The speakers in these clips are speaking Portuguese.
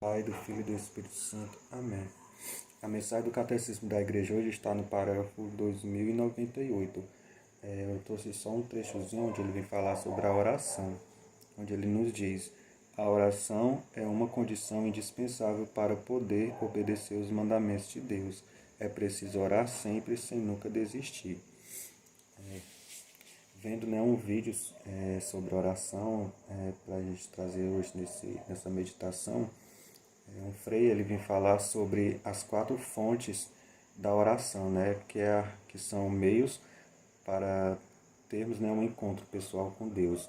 Pai, do Filho e do Espírito Santo. Amém. A mensagem do Catecismo da Igreja hoje está no parágrafo 2098. Eu trouxe só um trechozinho onde ele vem falar sobre a oração, onde ele nos diz: a oração é uma condição indispensável para poder obedecer os mandamentos de Deus. É preciso orar sempre, sem nunca desistir. Vendo, um vídeo sobre oração para a gente trazer hoje nessa meditação. Um frei ele vem falar sobre as 4 fontes da oração, que são meios para termos, um encontro pessoal com Deus.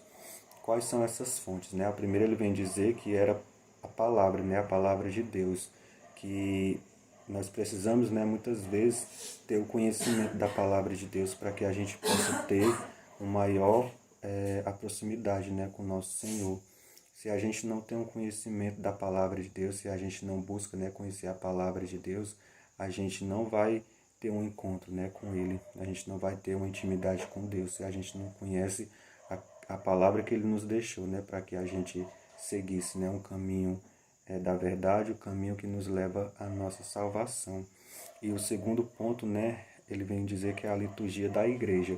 Quais são essas fontes? A primeira ele vem dizer que era a palavra, a palavra de Deus, que nós precisamos, muitas vezes, ter o conhecimento da palavra de Deus para que a gente possa ter uma maior a proximidade, com o nosso Senhor. Se a gente não tem um conhecimento da palavra de Deus, se a gente não busca, conhecer a palavra de Deus, a gente não vai ter um encontro, com Ele. A gente não vai ter uma intimidade com Deus se a gente não conhece a palavra que Ele nos deixou, para que a gente seguisse, um caminho da verdade, o caminho que nos leva à nossa salvação. E o segundo ponto, ele vem dizer que é a liturgia da igreja.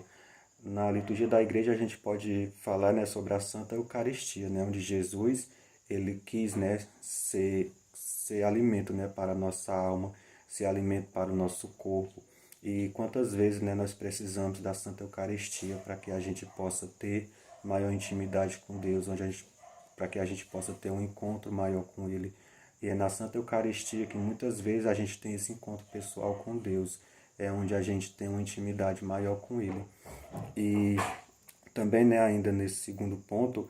Na liturgia da igreja a gente pode falar, sobre a Santa Eucaristia, onde Jesus ele quis, ser alimento, para a nossa alma, ser alimento para o nosso corpo. E quantas vezes, nós precisamos da Santa Eucaristia para que a gente possa ter maior intimidade com Deus, para que a gente possa ter um encontro maior com Ele. E é na Santa Eucaristia que muitas vezes a gente tem esse encontro pessoal com Deus, é onde a gente tem uma intimidade maior com Ele. E também, ainda nesse segundo ponto,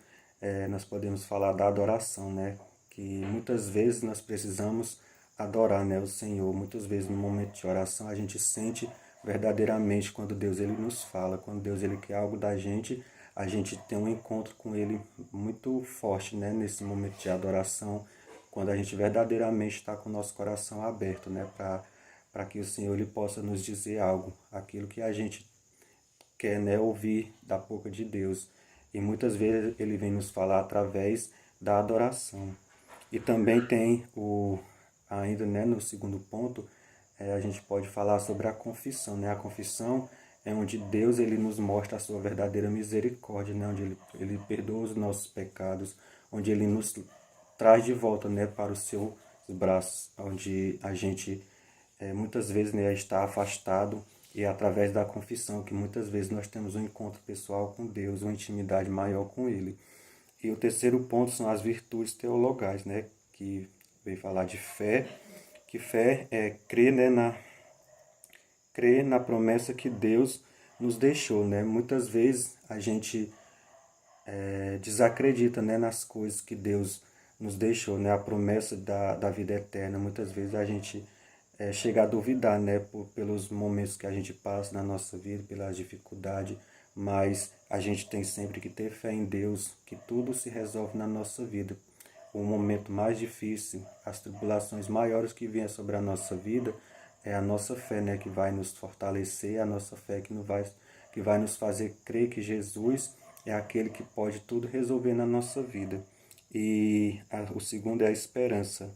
nós podemos falar da adoração, que muitas vezes nós precisamos adorar, o Senhor. Muitas vezes no momento de oração a gente sente verdadeiramente quando Deus ele nos fala, quando Deus ele quer algo da gente, a gente tem um encontro com Ele muito forte, nesse momento de adoração, quando a gente verdadeiramente está com o nosso coração aberto, para que o Senhor ele possa nos dizer algo, aquilo que a gente quer, ouvir da boca de Deus. E muitas vezes ele vem nos falar através da adoração. E também tem ainda, no segundo ponto, a gente pode falar sobre a confissão, A confissão é onde Deus ele nos mostra a sua verdadeira misericórdia, onde ele perdoa os nossos pecados, onde ele nos traz de volta, para os seus braços, onde a gente muitas vezes, está afastado, e é através da confissão que muitas vezes nós temos um encontro pessoal com Deus, uma intimidade maior com Ele. E o terceiro ponto são as virtudes teologais, que vem falar de fé, que fé é crer, crer na promessa que Deus nos deixou. Muitas vezes a gente desacredita, nas coisas que Deus nos deixou, a promessa da vida eterna. Muitas vezes a gente chega a duvidar, pelos momentos que a gente passa na nossa vida, pelas dificuldades, mas a gente tem sempre que ter fé em Deus, que tudo se resolve na nossa vida. O momento mais difícil, as tribulações maiores que vêm sobre a nossa vida, é a nossa fé, que vai nos fortalecer, a nossa fé que vai nos fazer crer que Jesus é aquele que pode tudo resolver na nossa vida. E o segundo é a esperança,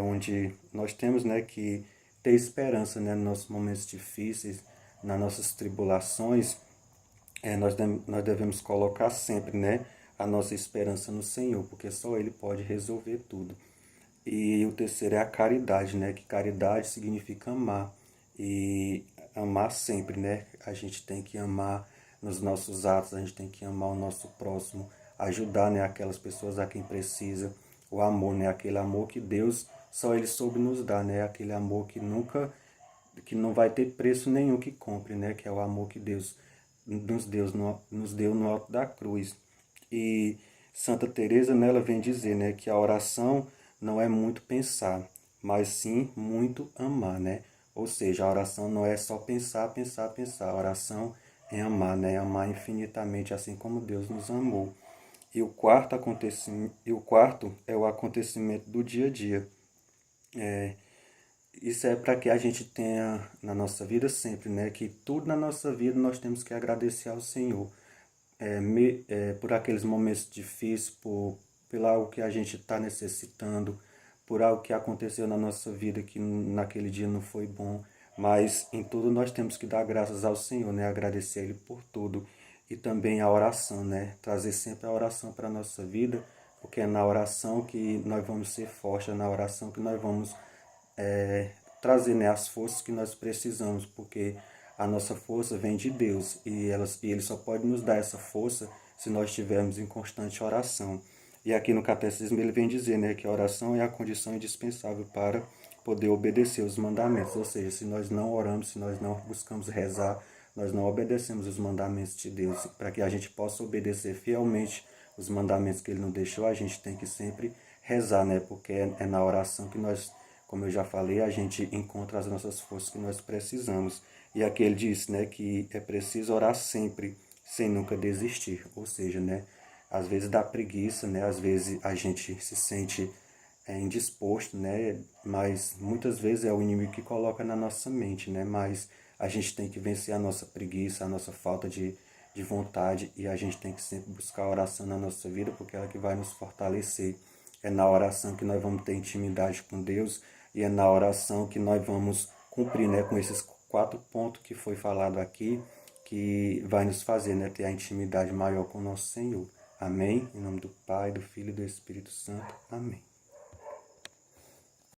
onde nós temos, que ter esperança, nos nossos momentos difíceis, nas nossas tribulações. Nós devemos colocar sempre, a nossa esperança no Senhor, porque só Ele pode resolver tudo. E o terceiro é a caridade, que caridade significa amar. E amar sempre, A gente tem que amar nos nossos atos, a gente tem que amar o nosso próximo, ajudar, aquelas pessoas a quem precisa. O amor, aquele amor que Deus só Ele soube nos dar, aquele amor que não vai ter preço nenhum que compre, que é o amor que Deus nos deu no alto da cruz. E Santa Teresa, ela vem dizer, que a oração não é muito pensar, mas sim muito amar, Ou seja, a oração não é só pensar, pensar, pensar. A oração é amar, Amar infinitamente, assim como Deus nos amou. E o quarto é o acontecimento do dia a dia. Isso é para que a gente tenha na nossa vida sempre, que tudo na nossa vida nós temos que agradecer ao Senhor. Por aqueles momentos difíceis, pelo algo que a gente está necessitando, por algo que aconteceu na nossa vida que naquele dia não foi bom, mas em tudo nós temos que dar graças ao Senhor, né? Agradecer a Ele por tudo. E também a oração, né? Trazer sempre a oração para a nossa vida, porque é na oração que nós vamos ser fortes, é na oração que nós vamos trazer, né, as forças que nós precisamos, porque a nossa força vem de Deus e Ele só pode nos dar essa força se nós estivermos em constante oração. E aqui no Catecismo ele vem dizer, né, que a oração é a condição indispensável para poder obedecer os mandamentos, ou seja, se nós não oramos, se nós não buscamos rezar, nós não obedecemos os mandamentos de Deus. Para que a gente possa obedecer fielmente os mandamentos que Ele nos deixou, a gente tem que sempre rezar, né? Porque é na oração que nós, como eu já falei, a gente encontra as nossas forças que nós precisamos. E aqui ele diz, né, que é preciso orar sempre, sem nunca desistir. Ou seja, né, às vezes dá preguiça, né? Às vezes a gente se sente indisposto, né? Mas muitas vezes é o inimigo que coloca na nossa mente, né? Mas a gente tem que vencer a nossa preguiça, a nossa falta de vontade e a gente tem que sempre buscar a oração na nossa vida porque é ela que vai nos fortalecer. É na oração que nós vamos ter intimidade com Deus e é na oração que nós vamos cumprir, né? Com esses 4 pontos que foi falado aqui, que vai nos fazer, né, ter a intimidade maior com o nosso Senhor. Amém? Em nome do Pai, do Filho e do Espírito Santo. Amém.